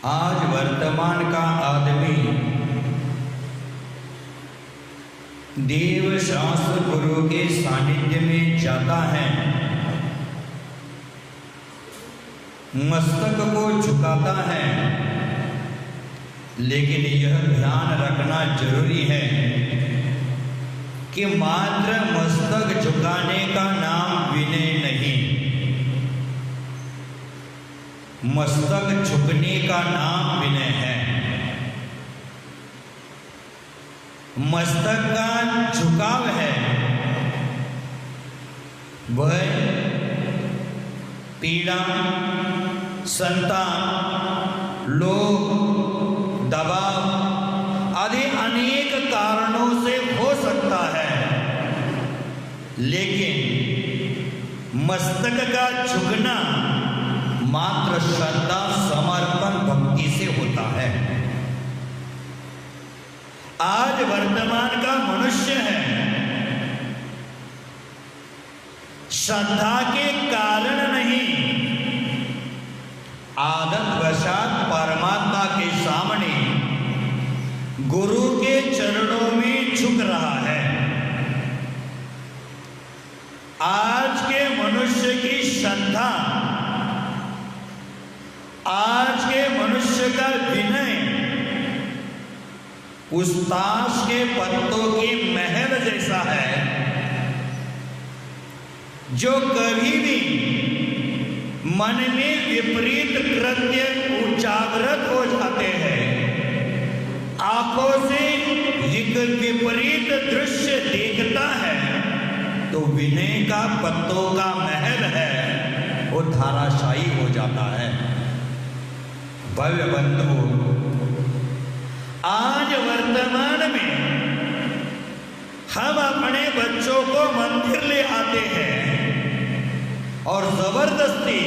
आज वर्तमान का आदमी देव शास्त्र गुरु के सानिध्य में जाता है, मस्तक को झुकाता है, लेकिन यह ध्यान रखना जरूरी है कि मात्र मस्तक झुकाने का नाम विनय नहीं, मस्तक झुकने का नाम विनय है। मस्तक का झुकाव है वह पीड़ा, संतान, लोभ, दबाव आदि अनेक कारणों से हो सकता है, लेकिन मस्तक का झुकना मात्र श्रद्धा, समर्पण, भक्ति से होता है। आज वर्तमान का मनुष्य है, श्रद्धा के कारण नहीं, आदत वशात परमात्मा के सामने गुरु के चरणों में झुक रहा है। आज के मनुष्य की श्रद्धा, आज के मनुष्य का विनय उस ताश के पत्तों की महल जैसा है, जो कभी भी मन में विपरीत कृत्य उजागृत हो जाते हैं, आंखों से विपरीत दृश्य देखता है, तो विनय का पत्तों का महल है वो धाराशायी हो जाता है। भव्य बंधु, आज वर्तमान में हम अपने बच्चों को मंदिर ले आते हैं और जबरदस्ती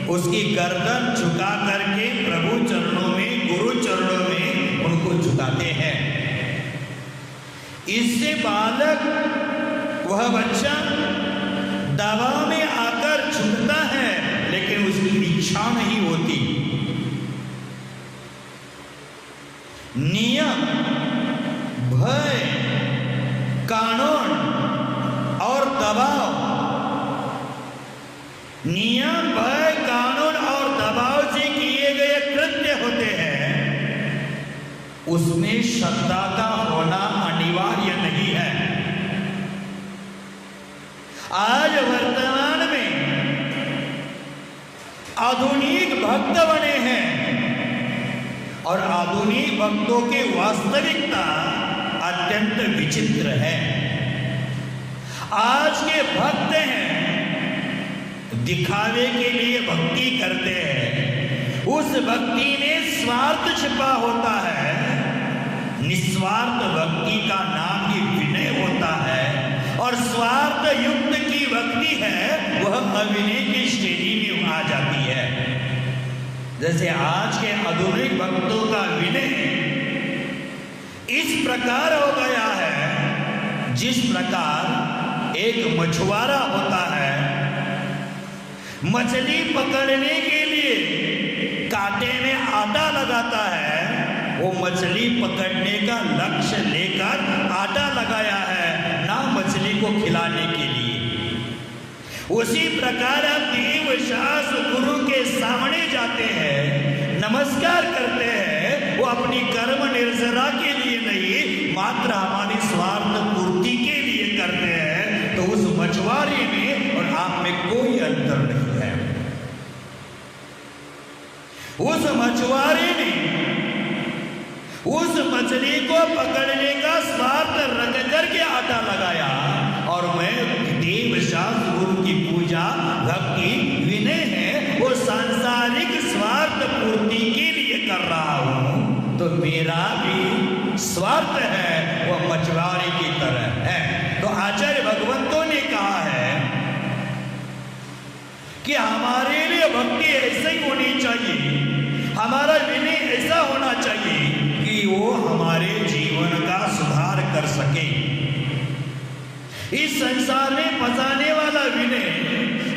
उसकी गर्दन झुका करके प्रभु चरणों में, गुरु चरणों में उनको झुकाते हैं। इससे बालक, वह बच्चा दबाव में आकर झुकता है, लेकिन उसकी इच्छा नहीं होती। नियम, भय, कानून और दबाव, नियम, भय, कानून और दबाव से किए गए कृत्य होते हैं, उसमें श्रद्धा का होना अनिवार्य नहीं है। आज वर्तमान में आधुनिक भक्त बने हैं और आधुनिक भक्तों की वास्तविकता अत्यंत विचित्र है। आज के भक्त हैं, दिखावे के लिए भक्ति करते हैं, उस भक्ति में स्वार्थ छिपा होता है। निस्वार्थ भक्ति का नाम ही विनय होता है, और स्वार्थ युक्त की भक्ति है वह अविनय की श्रेणी में आ जाती है। जैसे आज के आधुनिक भक्तों का विनय इस प्रकार हो गया है, जिस प्रकार एक मछुआरा होता है, मछली पकड़ने के लिए कांटे में आटा लगाता है, वो मछली पकड़ने का लक्ष्य लेकर आटा लगाया है, ना मछली को खिलाने के लिए। उसी प्रकार हम देव शास्त्र गुरु के सामने जाते हैं, नमस्कार करते हैं, वो अपनी कर्म निर्जरा के लिए नहीं, मात्र हमारी स्वार्थ पूर्ति के लिए करते हैं। तो उस मछुआरे में और आप में कोई अंतर नहीं है। उस मछुआरे ने उस मछली को पकड़ने का स्वार्थ रख करके आटा लगाया, और मैं देव शास्त्र गुरु की पूजा, भक्ति, विनय है वो सांसारिक स्वार्थ पूर्ति के लिए कर रहा हूं, तो मेरा भी स्वार्थ है वो मछुआरे की तरह है। तो आचार्य भगवंतों ने कहा है कि हमारे लिए भक्ति ऐसे ही होनी चाहिए, हमारा विनय ऐसा होना चाहिए कि वो हमारे जीवन का सुधार कर सके। इस संसार में फंसाने वाला विनय,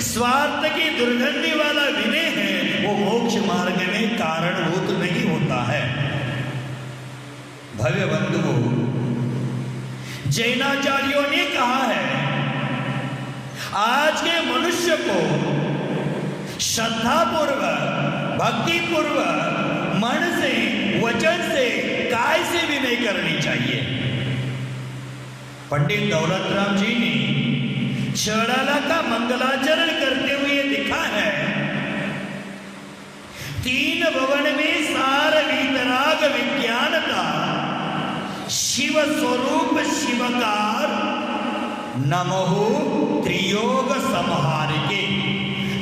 स्वार्थ की दुर्गंधी वाला विनय है, वो मोक्ष मार्ग में कारणभूत जैनाचार्यों ने कहा है, आज के मनुष्य को श्रद्धापूर्वक, भक्तिपूर्वक, मन से, वचन से, काय से विनय करनी चाहिए। पंडित दौलत राम जी ने छड़ाला का मंगलाचरण करते हुए लिखा है, तीन भवन में सार वीतराग विज्ञानता, शिव स्वरूप शिवकार, नमो त्रियोग संहार के।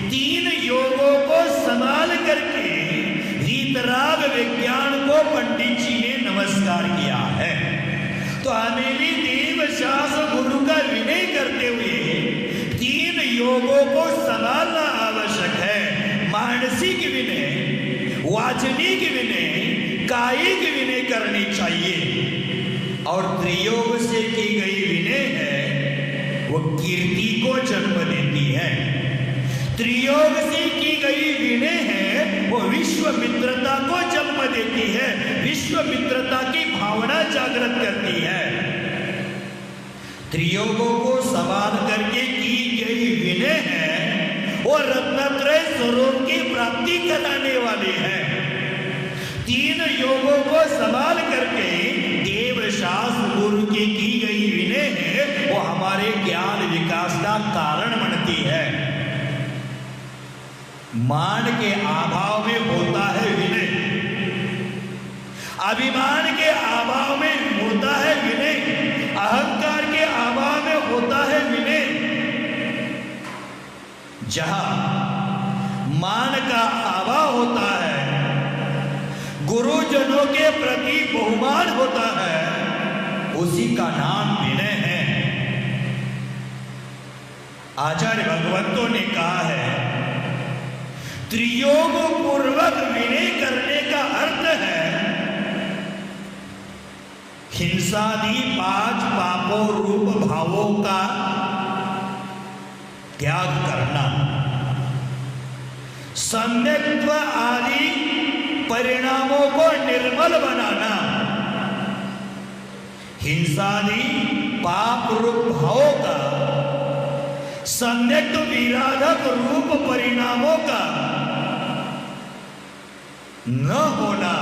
तीन योगों को संभाल करके वीतराग विज्ञान को पंडित जी ने नमस्कार किया है। तो हमें भी देव शास्त्र गुरु का विनय करते हुए तीन योगों को संभालना आवश्यक है। मानसिक विनय, वाचनिक विनय, कायिक विनय करनी चाहिए। और त्रियोग से की गई विनय है वो कीर्ति को जन्म देती है। त्रियोग से की गई विनय है वो विश्व मित्रता को जन्म देती है, विश्व मित्रता की भावना जागृत करती है। त्रियोगों को संभाल करके की गई विनय है वो रत्नत्रय स्वरूप की प्राप्ति कराने वाली है। तीन योगों को संभाल करके देव शास्त्र गुरु की गई विनय है वो हमारे ज्ञान विकास का कारण बनती है। मान के अभाव में होता है विनय, अभिमान के अभाव में होता है विनय, अहंकार के अभाव में होता है विनय। जहां मान का अभाव होता है, गुरुजनों के प्रति बहुमान होता है, उसी का नाम विनय है। आचार्य भगवंतों ने कहा है, त्रियोग पूर्वक विनय करने का अर्थ है हिंसादि 5 पापों रूप भावों का त्याग करना, सम्यक्त्व आदि परिणामों को निर्मल बनाना, हिंसादि पाप रूप भावों का सम्यक विराधक रूप परिणामों का न होना,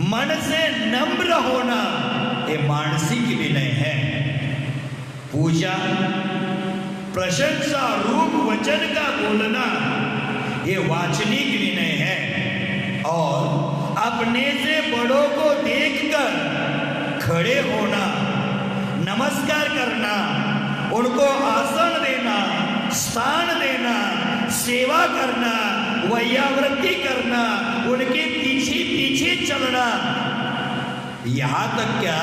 मन से नम्र होना, ये मानसिक विनय है। पूजा, प्रशंसा रूप वचन का बोलना, ये वाचनिक विनय है। और अपने से बड़ों को देखकर खड़े होना, नमस्कार करना, उनको आसन देना, स्थान देना, सेवा करना, वैयावृत्ति करना, उनके पीछे पीछे चलना, यहां तक क्या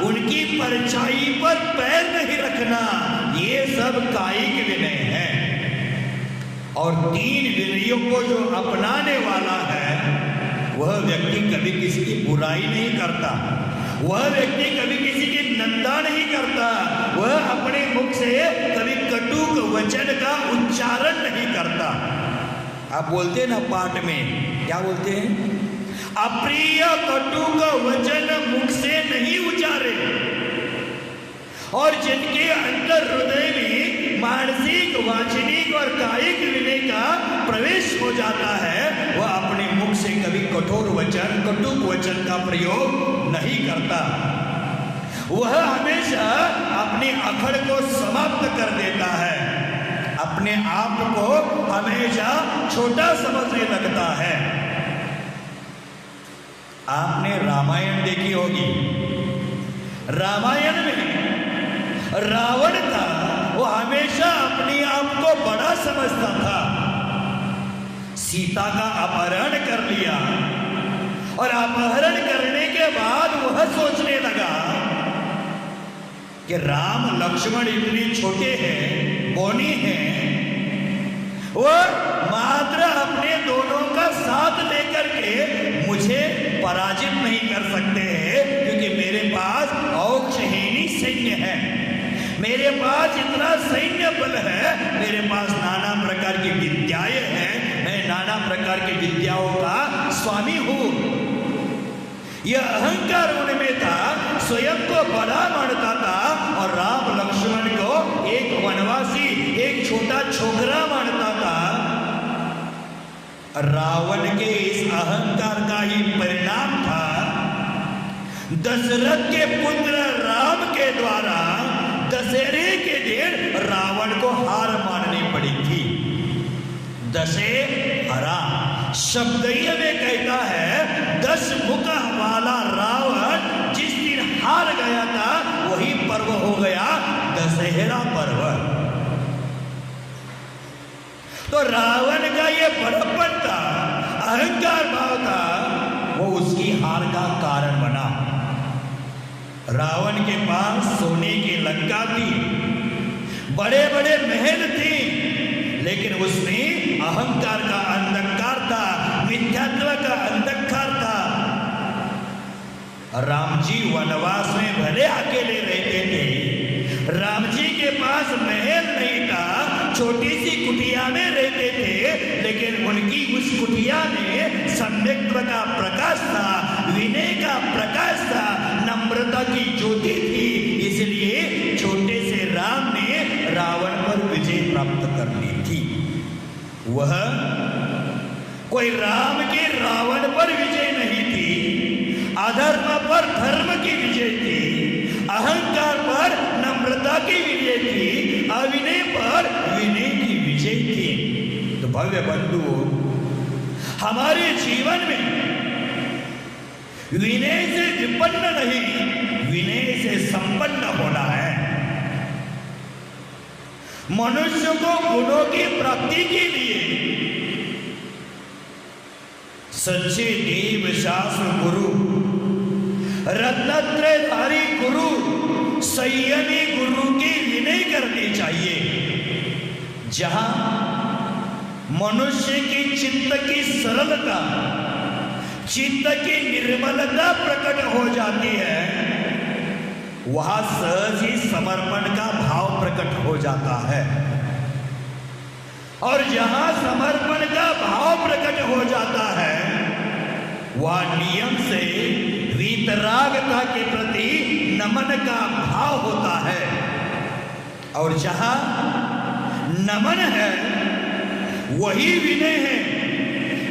उनकी परछाई पर पैर नहीं रखना, ये सब कायिक विनय है। और तीन विनयों को जो अपनाने वाला है वह व्यक्ति कभी किसी की बुराई नहीं करता, वह व्यक्ति कभी किसी की निंदा नहीं करता, वह अपने मुख से कभी कटुक वचन का उच्चारण नहीं करता। आप बोलते हैं ना पाठ में, क्या बोलते हैं? अप्रिय कटुक वचन मुख से नहीं उच्चारे। और जिनके अंदर हृदय में मानसिक, वाचनिक और कायिक विनय का प्रवेश हो जाता है, वह अपने मुख से कभी कठोर वचन, कटुक वचन का प्रयोग नहीं करता। वह हमेशा अपनी अखड़ को समाप्त कर देता है, अपने आप को हमेशा छोटा समझने लगता है। आपने रामायण देखी होगी। रामायण में रावण था, वो हमेशा अपने आप को बड़ा समझता था। सीता का अपहरण कर लिया और अपहरण करने के बाद वह सोचने लगा कि राम लक्ष्मण इतने छोटे हैं, बौने हैं, और मात्र अपने दोनों का साथ लेकर के मुझे पराजित नहीं कर सकते हैं, क्योंकि मेरे पास औक्षहीनी सैन्य है, मेरे पास इतना सैन्य बल है, मेरे पास नाना प्रकार की विद्याएं हैं, मैं नाना प्रकार की विद्याओं का स्वामी हूं। यह अहंकार उनमें था। स्वयं को बड़ा मानता था और राम लक्ष्मण को एक वनवासी, एक छोटा छोकरा मानता था। रावण के इस अहंकार का ही परिणाम था दशरथ के पुत्र राम के द्वारा दशहरे के दिन रावण को हार माननी पड़ी थी। दशहरा शब्द में कहता है 10 मुख वाला रावण जिस दिन हार गया था वही पर्व हो गया दशहरा पर्व। तो रावण का ये बड़प्पन था, अहंकार भाव था, वो उसकी हार का कारण बना। रावण के पास सोने की लंका थी, बड़े बड़े महल थे, लेकिन उसमें अहंकार का अंधकार था, मिथ्यात्व का अंधकार था। राम जी वनवास में भले अकेले रहते थे, राम जी के पास महल नहीं था, छोटी सी कुटिया में रहते थे, लेकिन उनकी उस कुटिया में सम्यक्त्व का प्रकाश था, विनय का प्रकाश था, नम्रता की ज्योति थी। इसलिए छोटे से राम ने रावण पर विजय प्राप्त कर ली थी। वह कोई राम के रावण पर विजय नहीं थी, अधर्म पर धर्म की विजय थी, अहंकार पर नम्रता की विजय थी, अविनय पर विनय की विजय थी। तो भव्य बंधुओं, हमारे जीवन में विनय से विपन्न नहीं, विनय से संपन्न होना है। मनुष्य को गुणों की प्राप्ति के लिए सच्चे देव शास्त्र गुरु, रत्नत्रयधारी गुरु, संयमी गुरु की विनय करनी चाहिए। जहां मनुष्य की चित्त की सरलता, चित्त की निर्मलता प्रकट हो जाती है, वहां सहज ही समर्पण का भाव प्रकट हो जाता है। और जहां समर्पण का भाव प्रकट हो जाता है, वह नियम से वीतरागता के प्रति नमन का भाव होता है। और जहां नमन है वही विनय है,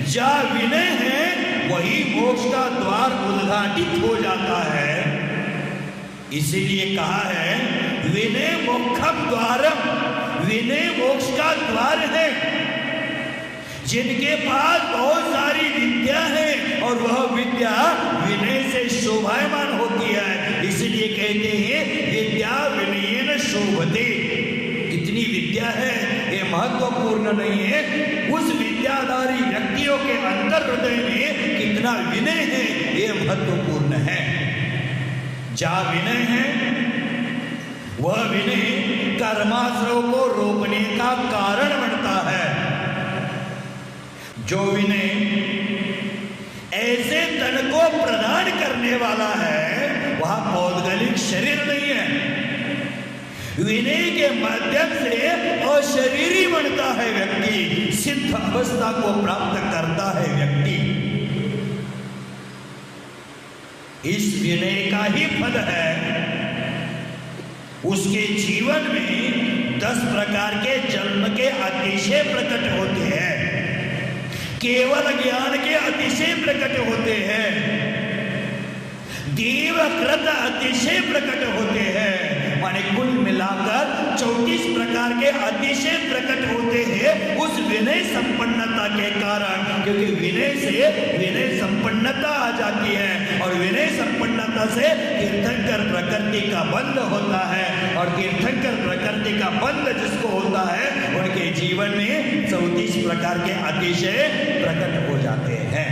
जहां विनय है वही मोक्ष का द्वार उद्घाटित हो जाता है। इसीलिए कहा है विनय मोक्षम द्वारम, विनय मोक्ष का द्वार है। जिनके पास बहुत सारी विद्या है और वह विद्या विनय से शोभायमान होती है, इसलिए कहते हैं विद्या विनयेन शोभते। कितनी विद्या है ये महत्वपूर्ण नहीं है, उस विद्याधारी व्यक्तियों के अंतर हृदय में कितना विनय है ये महत्वपूर्ण है। जहां विनय है वह विनय कर्माश्रयों को रोकने का कारण बनता है। जो विनय ऐसे तन को प्रदान करने वाला है वह पौद्गलिक शरीर नहीं है। विनय के माध्यम से अशरीरी बनता है व्यक्ति, सिद्ध अवस्था को प्राप्त करता है व्यक्ति। इस विनय का ही फल है उसके जीवन में 10 प्रकार के जन्म के अतिशय प्रकट होते हैं, केवल ज्ञान के अतिशय प्रकट होते हैं, देवकृत अतिशय प्रकट होते हैं। माने कुल मिलाकर 34 प्रकार के अतिशय प्रकट होते हैं उस विनय संपन्नता के कारण। क्योंकि विनय से विनय संपन्नता आ जाती है और विनय संपन्नता से तीर्थंकर प्रकृति का बंध होता है, और तीर्थंकर प्रकृति का बंध जिसको होता है उनके जीवन में 34 प्रकार के अतिशय प्रकट हो जाते हैं।